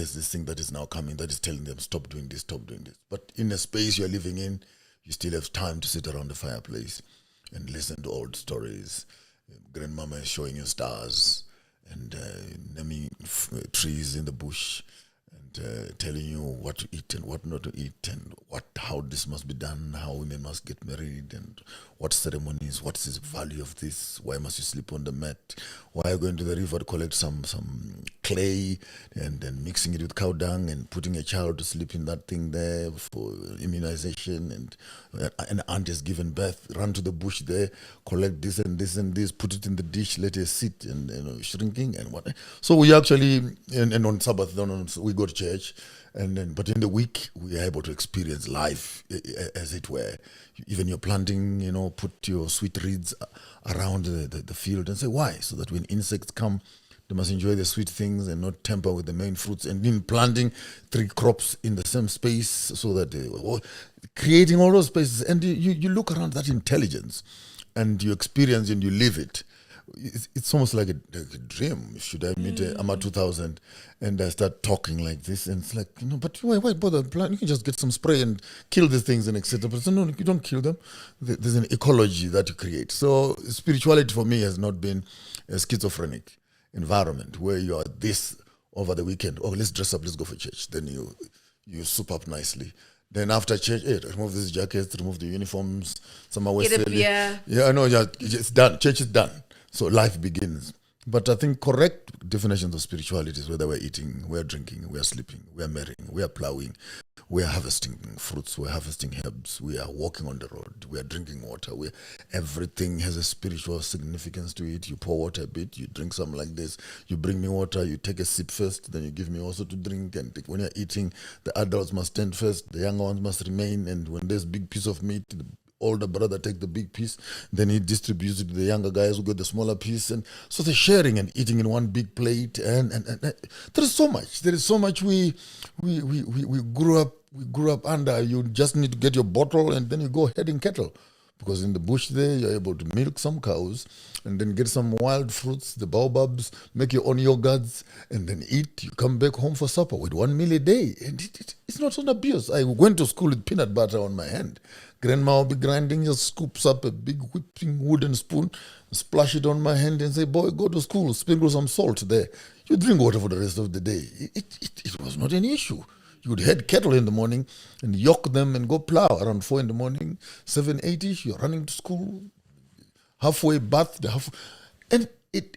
there's this thing that is now coming that is telling them, stop doing this, stop doing this. But in a space you're living in, you still have time to sit around the fireplace and listen to old stories. Grandmama is showing you stars and naming trees in the bush, and telling you what to eat and what not to eat, and how this must be done, how women must get married, and what ceremonies, what's the value of this, why must you sleep on the mat, why are you going to the river to collect some clay and then mixing it with cow dung and putting a child to sleep in that thing there for immunization, and an aunt has given birth, run to the bush there, collect this and this and this, put it in the dish, let it sit and shrinking and what. So we actually, and on Sabbath, we go to church, and then, but in the week we are able to experience life as it were. Even you're planting, put your sweet reeds around the field and say why, so that when insects come, they must enjoy the sweet things and not tamper with the main fruits. And in planting 3 crops in the same space, so that creating all those spaces, and you look around that intelligence, and you experience and you live it. It's almost like a dream. Should I meet Ama 2000 and I start talking like this, and it's like, but why bother plant? You can just get some spray and kill these things and etc. But no, you don't kill them. There's an ecology that you create. So spirituality for me has not been a schizophrenic environment where you are this over the weekend. Oh, let's dress up, let's go for church. Then you soup up nicely. Then after church, remove these jackets, remove the uniforms. Some are get a beer. Yeah, no, it's done. Church is done. So life begins. But I think correct definitions of spirituality is whether we're eating, we're drinking, we're sleeping, we're marrying, we're plowing, we're harvesting fruits, we're harvesting herbs, we are walking on the road, we are drinking water. Everything has a spiritual significance to it. You pour water a bit, you drink something like this, you bring me water, you take a sip first, then you give me also to drink. And when you're eating, the adults must stand first, the younger ones must remain. And when there's a big piece of meat, the older brother takes the big piece, then he distributes it to the younger guys who get the smaller piece, and so they're sharing and eating in one big plate. And there is so much we grew up under. You just need to get your bottle and then you go heading cattle, because in the bush there you're able to milk some cows and then get some wild fruits, the baobabs, make your own yogurts, and then eat. You come back home for supper with 1 meal a day, and it's not an abuse. I went to school with peanut butter on my hand. Grandma will be grinding, just scoops up a big whipping wooden spoon, splash it on my hand and say, boy, go to school, sprinkle some salt there. You drink water for the rest of the day. It was not an issue. You would head cattle in the morning and yoke them and go plow around 4 in the morning, 7, 8-ish, you're running to school, halfway bathed, and it